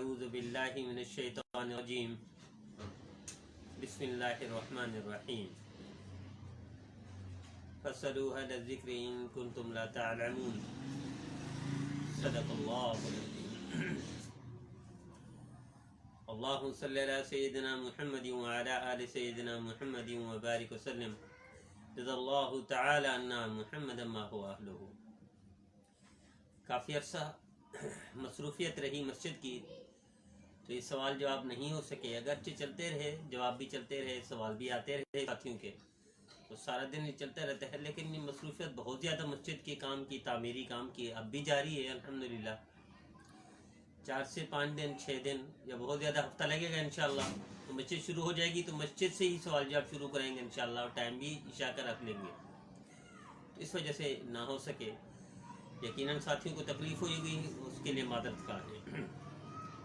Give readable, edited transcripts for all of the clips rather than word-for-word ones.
अऊज़ु बिल्लाहि मिनश शैतानिर रजीम बिस्मिल्लाहिर रहमानिर रहीम फस्अलू अहला ज़िक्रि इन कुंतुम ला तअलमून सदक़ल्लाहुल अज़ीम। अल्लाहुम्मा सल्लि अला सय्यिदिना मुहम्मदिन व अला आलि सय्यिदिना मुहम्मदिन व बारिक वसल्लिम जज़ल्लाहु तआला अन्ना मुहम्मदन मा हुवा अहलुहु। काफ़ी अर्सा मसरूफियत रही मस्जिद की, तो ये सवाल जवाब नहीं हो सके। अगरचे चलते रहे, जवाब भी चलते रहे, सवाल भी आते रहे साथियों के, तो सारा दिन ये चलता रहता है। लेकिन ये मसरूफियत बहुत ज़्यादा मस्जिद के काम की, तामीरी काम की अब भी जारी है अल्हम्दुलिल्लाह। 4 से 5 दिन 6 दिन या बहुत ज़्यादा हफ्ता लगेगा इंशाअल्लाह, तो मस्जिद शुरू हो जाएगी। तो मस्जिद से ही सवाल जवाब शुरू करेंगे इंशाअल्लाह, और टाइम भी इशा का रख लेंगे। तो इस वजह से ना हो सके, यकीनन साथियों को तकलीफ़ होगी, उसके लिए मादरत का है।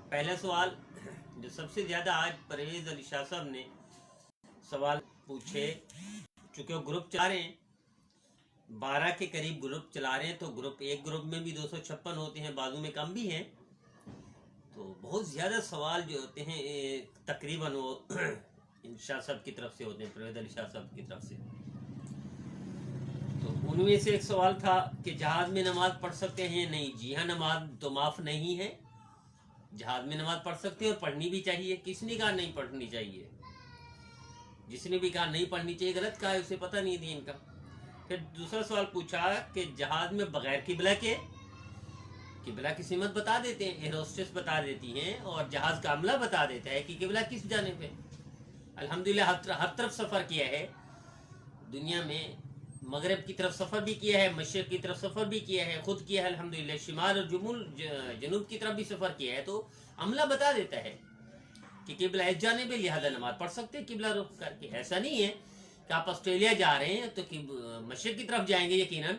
पहला सवाल जो सबसे ज़्यादा आज परवेज़ अली शाह साहब ने सवाल पूछे, चूँकि वो ग्रुप चला रहे हैं, 12 के करीब ग्रुप चला रहे हैं, तो एक ग्रुप में भी 256 होते हैं, बाजू में कम भी हैं, तो बहुत ज़्यादा सवाल जो होते हैं तकरीबन वो शाह साहब की तरफ से होते हैं, परवेज़ अली शाह साहब की तरफ से। तो उनमें से एक सवाल था कि जहाज़ में नमाज पढ़ सकते हैं या नहीं। जी हाँ, नमाज तो माफ़ नहीं है, जहाज़ में नमाज पढ़ सकते हैं और पढ़नी भी चाहिए। किसने कहा नहीं पढ़नी चाहिए? जिसने भी कहा नहीं पढ़नी चाहिए गलत कहा है, उसे पता नहीं दीन का। फिर दूसरा सवाल पूछा कि जहाज़ में बगैर किबला की सिमत बता देते हैं, एयर होस्टेस बता देती हैं, और जहाज़ का अमला बता देता है कि किबला किस जानिब है। अल्हम्दुलिल्लाह हर तरफ सफ़र किया है दुनिया में, मगरब की तरफ सफ़र भी किया है, मशरिक़ की तरफ सफ़र भी किया है, खुद किया है अल्हम्दुलिल्लाह, शिमाल और जनूब की तरफ भी सफ़र किया है। तो अमला बता देता है कि किबला इस जानिब है, लिहाजा नमाज पढ़ सकते हैं किबला रुख करके। ऐसा नहीं है कि आप ऑस्ट्रेलिया जा रहे हैं तो कि मशरिक़ की तरफ जाएंगे यकीनन,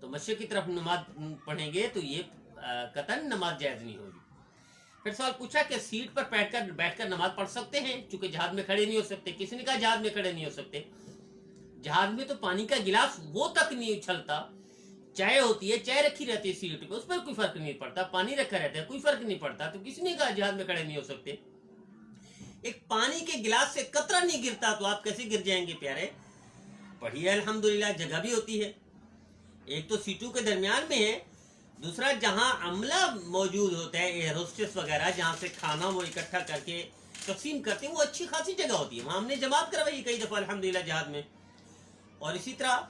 तो मशरिक़ की तरफ नमाज पढ़ेंगे तो ये कतन नमाज जायज़ नहीं होगी। फिर सवाल पूछा कि सीट पर बैठकर नमाज पढ़ सकते हैं, चूँकि जहाज़ में खड़े नहीं हो सकते। किसी ने कहा जहाज़ में खड़े नहीं हो सकते। जहाज में तो पानी का गिलास वो तक नहीं उछलता, चाय होती है, चाय रखी रहती है सीट पे, उस पर कोई फर्क नहीं पड़ता, पानी रखा रहता है, कोई फर्क नहीं पड़ता। तो किसी ने कहा जहाज में खड़े नहीं हो सकते। एक पानी के गिलास से कतरा नहीं गिरता तो आप कैसे गिर जाएंगे प्यारे? पढ़िए अल्हम्दुलिल्लाह, जगह भी होती है, एक तो सीटों के दरमियान में है, दूसरा जहाँ अमला मौजूद होता है, एयर होस्टेस वगैरह, जहाँ से खाना वो इकट्ठा करके तकसीम करते हैं, वो अच्छी खासी जगह होती है। वहाँ हमने जमात करवाई कई दफ़ा अल्हम्दुलिल्लाह जहाज में। और इसी तरह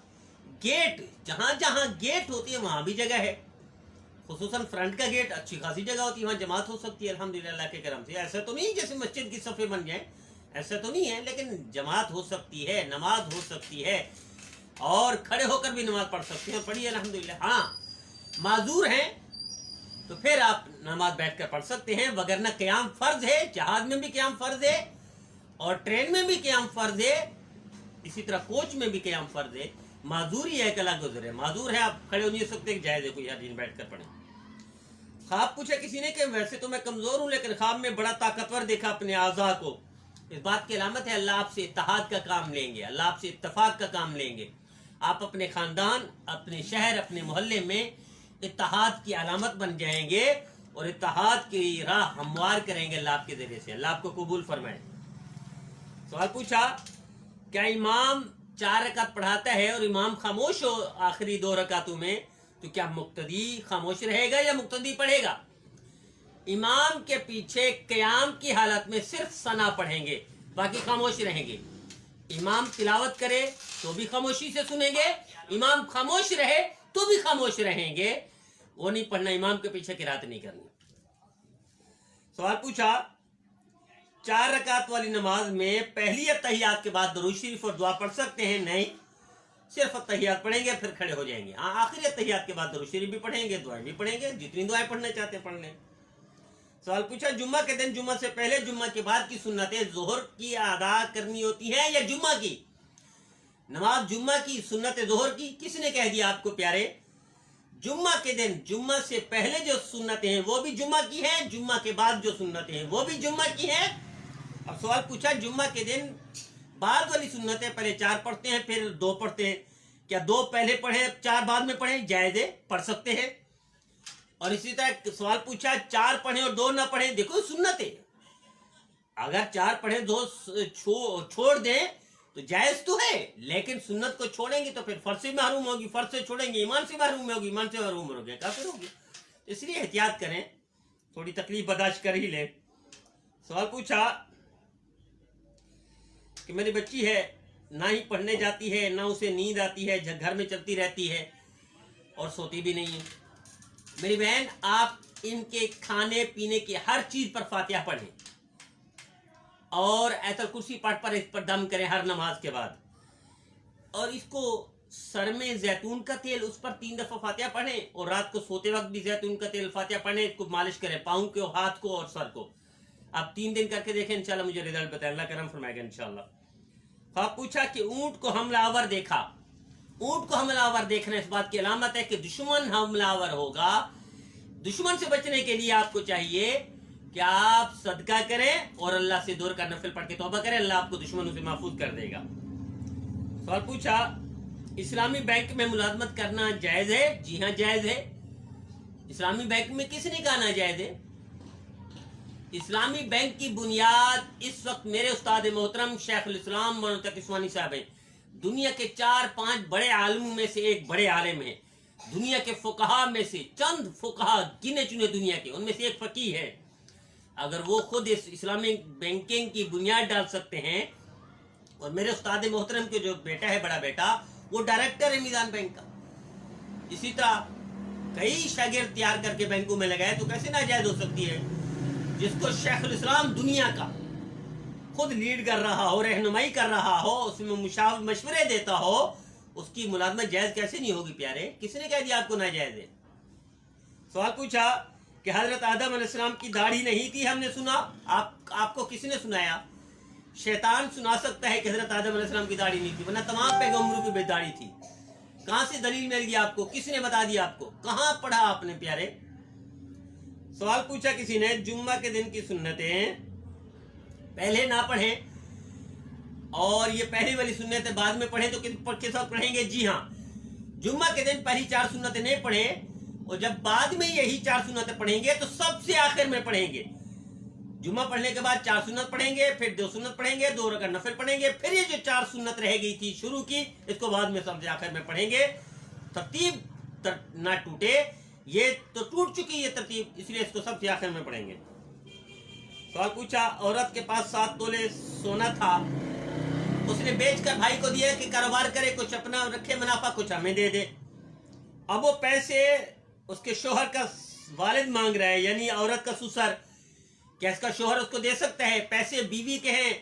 गेट, जहाँ जहाँ गेट होती है वहाँ भी जगह है, खुसूसन फ्रंट का गेट अच्छी खासी जगह होती है, वहाँ जमात हो सकती है अल्हम्दुलिल्लाह अल्लाह के करम से। ऐसा तो नहीं जैसे मस्जिद की सफ़े बन जाए, ऐसा तो नहीं है, लेकिन जमात हो सकती है, नमाज हो सकती है, और खड़े होकर भी नमाज पढ़ सकते हैं, पढ़िए अल्हम्दुलिल्लाह। हाँ, माजूर हैं तो फिर आप नमाज बैठ कर पढ़ सकते हैं, वगरना क़याम फ़र्ज है। जहाज में भी क़याम फ़र्ज है, और ट्रेन में भी क़याम फ़र्ज है, इसी तरह कोच में भी क़याम फ़र्ज है। माजूरी है, कला गुजर है, माजूर है, आप खड़े हो नहीं सकते, जायज़ है कोई हर दिन बैठ कर पढ़े। ख्वाब पूछा किसी ने कि वैसे तो मैं कमज़ोर हूँ, लेकिन ख्वाब में बड़ा ताकतवर देखा अपने आज़ा को। इस बात की अलामत है अल्लाह आपसे इत्तेहाद का काम लेंगे, अल्लाह आपसे इत्तफाक का काम लेंगे। आप अपने ख़ानदान, अपने शहर, अपने मोहल्ले में इत्तेहाद की अलामत बन जाएंगे, और इत्तेहाद की राह हमवार करेंगे अल्लाह आपके ज़रिए से। अल्लाह आपको कबूल फरमाए। सवाल पूछा क्या इमाम 4 रकात पढ़ाता है और इमाम खामोश हो आखिरी 2 रकातों में, तो क्या मुक्तदी खामोश रहेगा या मुक्तदी पढ़ेगा? इमाम के पीछे क़याम की हालत में सिर्फ सना पढ़ेंगे, बाकी खामोश रहेंगे। इमाम तिलावत करे तो भी खामोशी से सुनेंगे, इमाम खामोश रहे तो भी खामोश रहेंगे। वो नहीं पढ़ना, इमाम के पीछे किरात नहीं करनी। सवाल पूछा 4 रकात वाली नमाज में पहली अत्तहियात के बाद दरूद शरीफ और दुआ पढ़ सकते हैं? नहीं, सिर्फ अत्तहियात पढ़ेंगे, फिर खड़े हो जाएंगे। हाँ, आखिरी अत्तहियात के बाद दरूद शरीफ भी पढ़ेंगे, दुआएं भी पढ़ेंगे, जितनी दुआएं पढ़ना चाहते हैं पढ़ लें। सवाल पूछा जुम्मा के दिन जुम्मा से पहले जुम्मा के बाद की सुन्नतें ज़ोहर की अदा करनी होती है या जुम्मा की? नमाज जुम्मा की, सुन्नत ज़ोहर की। किसने कह दिया आपको प्यारे? जुम्मा के दिन जुम्मा से पहले जो सुन्नतें हैं वो भी जुम्मा की हैं, जुम्मा के बाद जो सुन्नतें हैं वो भी जुम्मा की हैं। अब सवाल पूछा जुम्मा के दिन बाद वाली सुन्नतें पहले 4 पढ़ते हैं, फिर 2 पढ़ते हैं, क्या 2 पहले पढ़े 4 बाद में पढ़े? जायज़ है, पढ़ सकते हैं। और इसी तरह सवाल पूछा 4 पढ़े और 2 ना पढ़े, देखो सुन्नत है, अगर 4 पढ़े 2 छोड़ दें तो जायज तो है, लेकिन सुन्नत को छोड़ेंगे तो फिर फर्ज से महरूम होगी, फर्ज से छोड़ेंगे ईमान से महरूम होगी, ईमान से महरूम होगी काफिर होगी। इसलिए एहतियात करें, थोड़ी तकलीफ बर्दाश्त कर ही लें। सवाल पूछा कि मेरी बच्ची है, ना ही पढ़ने जाती है, ना उसे नींद आती है, घर में चलती रहती है और सोती भी नहीं है। मेरी बहन, आप इनके खाने पीने की हर चीज पर फातिहा पढ़ें और आयतुल कुर्सी पाठ पर इस पर दम करें हर नमाज के बाद, और इसको सर में जैतून का तेल, उस पर 3 दफा फातिहा पढ़ें, और रात को सोते वक्त भी जैतून का तेल फातिहा पढ़ें, इसको मालिश करें पाँव को, हाथ को और सर को। आप 3 दिन करके देखें, इंशाल्लाह मुझे रिजल्ट बताएं, अल्लाह करम फरमाएगा इंशाल्लाह। आप पूछा कि ऊंट को हमलावर देखा, ऊंट को हमलावर देखना इस बात की अलामत है कि दुश्मन हमलावर होगा। दुश्मन से बचने के लिए आपको चाहिए कि आप सदका करें और अल्लाह से दूर का नफिल पढ़ के तौबा करें, अल्लाह आपको दुश्मनों से महफूज कर देगा। सवाल पूछा इस्लामी बैंक में मुलाजमत करना जायज है? जी हाँ जायज है। इस्लामी बैंक में किसने कहा ना जायज है? इस्लामी बैंक की बुनियाद इस वक्त मेरे उस्ताद मोहतरम शेखुल इस्लाम मौलाना तकी उस्मानी साहब हैं। दुनिया के 4-5 बड़े आलिमों में से एक बड़े आलिम है, दुनिया के फुकहा में से चंद फुकहा गिने चुने दुनिया के, उनमें से एक फकीह है। अगर वो खुद इस इस्लामिक बैंकिंग की बुनियाद डाल सकते हैं, और मेरे उस्ताद मोहतरम के जो बेटा है, बड़ा बेटा, वो डायरेक्टर है मीज़ान बैंक का, इसी तरह कई शागिर्द तैयार करके बैंकों में लगाए, तो कैसे नाजायज हो सकती है? जिसको शेखुल इस्लाम दुनिया का खुद लीड कर रहा हो, रहनुमाई कर रहा हो, उसमें मशवरे देता हो, उसकी मुलाजमत जायज कैसे नहीं होगी प्यारे? किसने कह दिया आपको नाजायज है? सवाल पूछा कि हजरत आदम अलैहिस्सलाम की दाढ़ी नहीं थी, हमने सुना, आपको किसने सुनाया? शैतान सुना सकता है कि हजरत आदम अलैहिस्सलाम की दाढ़ी नहीं थी, वरना तमाम पैगंबरों की बेदाढ़ी थी। कहां से दलील मिल गई आपको? किसने बता दिया आपको? कहां पढ़ा आपने प्यारे? सवाल पूछा किसी ने जुम्मा के दिन की सुन्नतें पहले ना पढ़ें, और ये पहली वाली सुन्नतें बाद में पढ़ें, तो किस वक्त पढ़ेंगे? जी हाँ, जुम्मा के दिन पहली 4 सुन्नतें नहीं पढ़ें, और जब बाद में यही 4 सुन्नतें पढ़ेंगे तो सबसे आखिर में पढ़ेंगे। जुम्मा पढ़ने के बाद 4 सुन्नत पढ़ेंगे, फिर 2 सुन्नत पढ़ेंगे, 2 रकात नफिल पढ़ेंगे, फिर ये जो 4 सुन्नत रह गई थी शुरू की, इसको बाद में सबसे आखिर में पढ़ेंगे। तरतीब ना टूटे, ये तो टूट चुकी है तरतीब, इसलिए इसको सबसे आखिर में पढ़ेंगे। सवाल पूछा औरत के पास 7 तोले सोना था, उसने बेचकर भाई को दिया कि कारोबार करे, कुछ अपना रखे मुनाफा, कुछ हमें दे दे। अब वो पैसे उसके शोहर का वालिद मांग रहा है, यानी औरत का ससुर। क्या इसका शोहर उसको दे सकता है? पैसे बीवी के हैं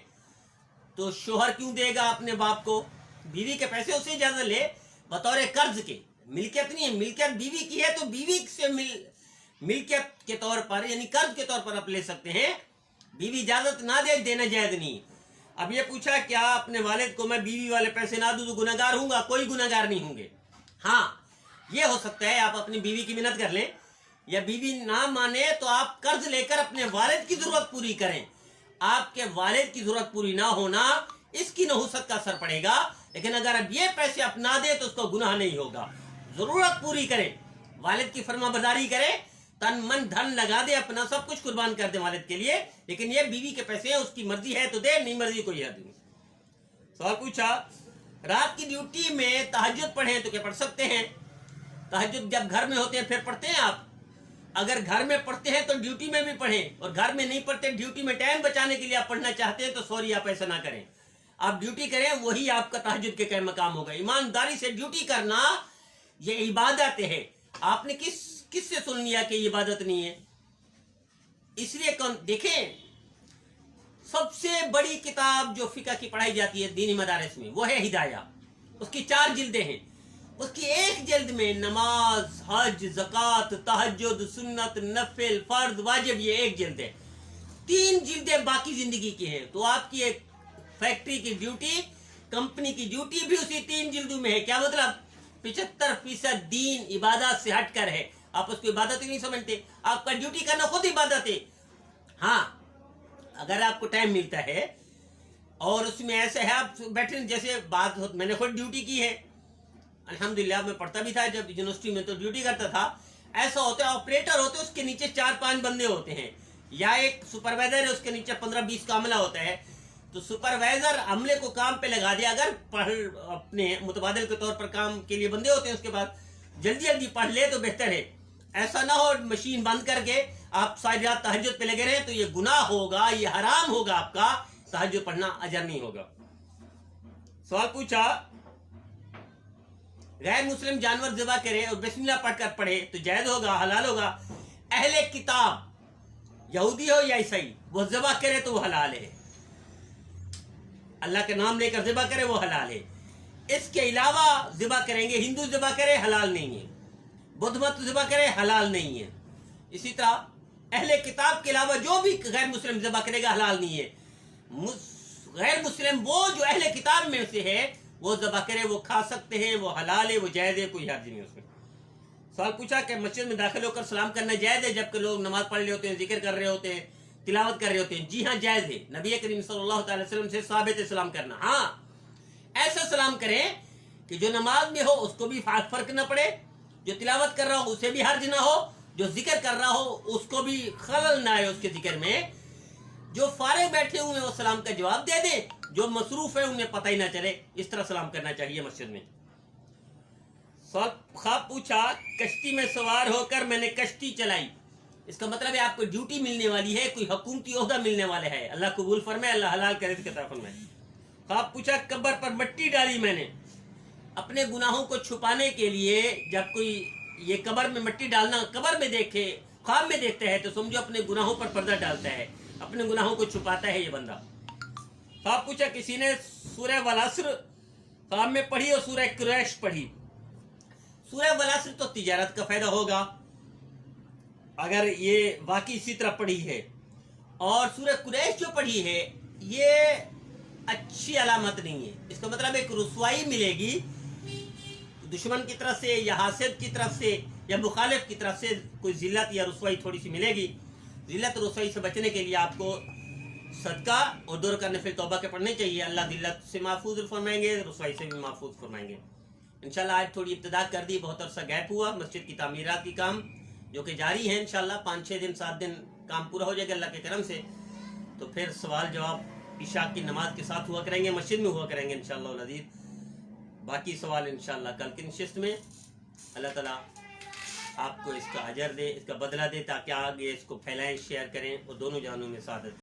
तो शोहर क्यों देगा अपने बाप को? बीवी के पैसे उससे ज्यादा ले, बतौर कर्ज के, मिल्कियत नहीं है, मिल्कियत बीवी की है तो बीवी से मिल्कियत के तौर पर, यानी कर्ज के तौर पर आप ले सकते हैं। बीवी इजाजत ना दे, देना जायज नहीं। अब ये पूछा क्या अपने वालिद को मैं बीवी वाले पैसे ना दूं तो गुनहगार हूंगा? कोई गुनहगार नहीं होंगे। हाँ, ये हो सकता है आप अपनी बीवी की मिन्नत कर लें, या बीवी ना माने तो आप कर्ज लेकर अपने वालिद की जरूरत पूरी करें। आपके वालिद की जरूरत पूरी ना होना, इसकी नहुसत का असर पड़ेगा, लेकिन अगर अब ये पैसे अपना दे तो उसको गुनाह नहीं होगा। जरूरत पूरी करें, वालिद की फरमाबरदारी करें, तन मन धन लगा दे, अपना सब कुछ कुर्बान कर दे वालिद के लिए, लेकिन ये बीवी के पैसे हैं, उसकी मर्जी है तो दे, नहीं मर्जी कोई हद नहीं। सवाल पूछा रात की ड्यूटी में तहज्जुद पढ़ें तो क्या पढ़ सकते हैं? तहज्जुद जब घर में होते हैं फिर पढ़ते हैं आप। अगर घर में पढ़ते हैं तो ड्यूटी में भी पढ़ें, और घर में नहीं पढ़ते, ड्यूटी में टाइम बचाने के लिए आप पढ़ना चाहते हैं तो सॉरी, आप ऐसा ना करें। आप ड्यूटी करें, वही आपका तहज्जुद के क्या मकाम होगा। ईमानदारी से ड्यूटी करना ये इबादत है। आपने किससे सुन लिया कि इबादत नहीं है? इसलिए देखें, सबसे बड़ी किताब जो फिक़ह की पढ़ाई जाती है दीनी मदारिस में, वो है हिदाया। उसकी 4 जिल्दें हैं, उसकी एक जिल्द में नमाज, हज, ज़कात, तहज्जुद, सुन्नत, नफिल, फर्ज, वाजिब, ये एक जिल्द है। 3 जिल्दें बाकी जिंदगी की हैं। तो आपकी एक फैक्ट्री की ड्यूटी, कंपनी की ड्यूटी भी उसी 3 जिल्दों में है। क्या मतलब? 75% दीन इबादत से हटकर है। आप उसको इबादत ही नहीं समझते। आपका ड्यूटी करना खुद इबादत है। हाँ, अगर आपको टाइम मिलता है और उसमें ऐसे है आप बैठे, जैसे बात मैंने खुद ड्यूटी की है, अल्हम्दुलिल्लाह मैं पढ़ता भी था जब यूनिवर्सिटी में, तो ड्यूटी करता था। ایسا ہوتا ہے آپریٹر ہوتے ہیں، اس کے نیچے 4-5 بندے ہوتے ہیں، یا ایک سپروائزر ہے، اس کے نیچے 15-20 کا عملہ ہوتا ہے. تو سپروائزر عملے کو کام پہ لگا دے. اگر اپنے متبادل کے طور پر کام کے لیے بندے ہوتے ہیں اس کے بعد جلدی جلدی پڑھ لے تو بہتر ہے. ایسا نہ ہو مشین بند کر کے آپ ساری رات تہجد پہ لگے رہے تو یہ گناہ ہوگا، یہ حرام ہوگا، آپ کا تہجد پڑھنا اجر نہیں ہوگا. سوال پوچھا غیر مسلم جانور ذبح کرے اور بسم اللہ پڑھ کر پڑھے تو جائز ہوگا، حلال ہوگا؟ اہل کتاب یہودی ہو یا عیسائی وہ ذبح کرے تو وہ حلال ہے، اللہ کے نام لے کر ذبح کرے وہ حلال ہے. اس کے علاوہ ذبح کریں گے، ہندو ذبح کرے حلال نہیں ہے، بدھ مت ذبح کرے حلال نہیں ہے. اسی طرح اہل کتاب کے علاوہ جو بھی غیر مسلم ذبح کرے گا حلال نہیں ہے. غیر مسلم وہ جو اہل کتاب میں سے ہے وہ ذبح کرے، وہ کھا سکتے ہیں، وہ حلال ہے، وہ جائز ہے، کوئی حرج نہیں اس میں. سوال پوچھا کہ مسجد میں داخل ہو کر سلام کرنا جائز ہے جبکہ لوگ نماز پڑھ رہے ہوتے ہیں، ذکر کر رہے ہوتے ہیں، تلاوت کر رہے ہوتے ہیں؟ جی ہاں جائز ہے. نبی کریم صلی اللہ تعالی وسلم سے ثابت ہے سلام کرنا. ہاں ایسا سلام کریں کہ جو نماز میں ہو اس کو بھی فرق نہ پڑے، جو تلاوت کر رہا ہو اسے بھی حرج نہ ہو، جو ذکر کر رہا ہو اس کو بھی خلل نہ آئے اس کے ذکر میں. جو فارغ بیٹھے ہوئے ہیں وہ سلام کا جواب دے دیں، جو مصروف ہے انہیں پتہ ہی نہ چلے. اس طرح سلام کرنا چاہیے مسجد میں. خواب پوچھا کشتی میں سوار ہو کر میں نے کشتی چلائی، اس کا مطلب ہے آپ کو ڈیوٹی ملنے والی ہے، کوئی حکومتی عہدہ ملنے والا ہے. اللہ قبول فرمائے، اللہ حلال کرے اس کے طرف فرمائے. خواب پوچھا قبر پر مٹی ڈالی میں نے اپنے گناہوں کو چھپانے کے لیے. جب کوئی یہ قبر میں مٹی ڈالنا قبر میں دیکھے، خواب میں دیکھتا ہے تو سمجھو اپنے گناہوں پر پردہ ڈالتا ہے، اپنے گناہوں کو چھپاتا ہے یہ بندہ. خواب پوچھا کسی نے سورہ والعصر خواب میں پڑھی اور سورہ قریش پڑھی. سورہ والعصر تو تجارت کا فائدہ ہوگا اگر یہ واقعی اسی طرح پڑھی ہے، اور سورہ قریش جو پڑھی ہے یہ اچھی علامت نہیں ہے. اس کا مطلب ایک رسوائی ملے گی دشمن کی طرف سے یا حاسد کی طرف سے یا مخالف کی طرف سے، کوئی ذلت یا رسوائی تھوڑی سی ملے گی. ذلت اور رسوائی سے بچنے کے لیے آپ کو صدقہ اور 2 رکعت نفل توبہ کے پڑھنے چاہیے. اللہ ذلت سے محفوظ فرمائیں گے، رسوائی سے بھی محفوظ فرمائیں گے. انشاءاللہ آج تھوڑی ابتدا کر دی، بہت عرصہ گیپ ہوا. مسجد کی تعمیرات کی کام جو کہ جاری ہیں، انشاءاللہ 5-6 دن 7 دن کام پورا ہو جائے گا اللہ کے کرم سے. تو پھر سوال جواب عشاء کی نماز کے ساتھ ہوا کریں گے، مسجد میں ہوا کریں گے انشاءاللہ العزیز. باقی سوال انشاءاللہ کل کی نشست میں. اللہ تعالیٰ آپ کو اس کا اجر دے، اس کا بدلہ دے، تاکہ آگے اس کو پھیلائیں، شیئر کریں اور دونوں جہانوں میں سعادت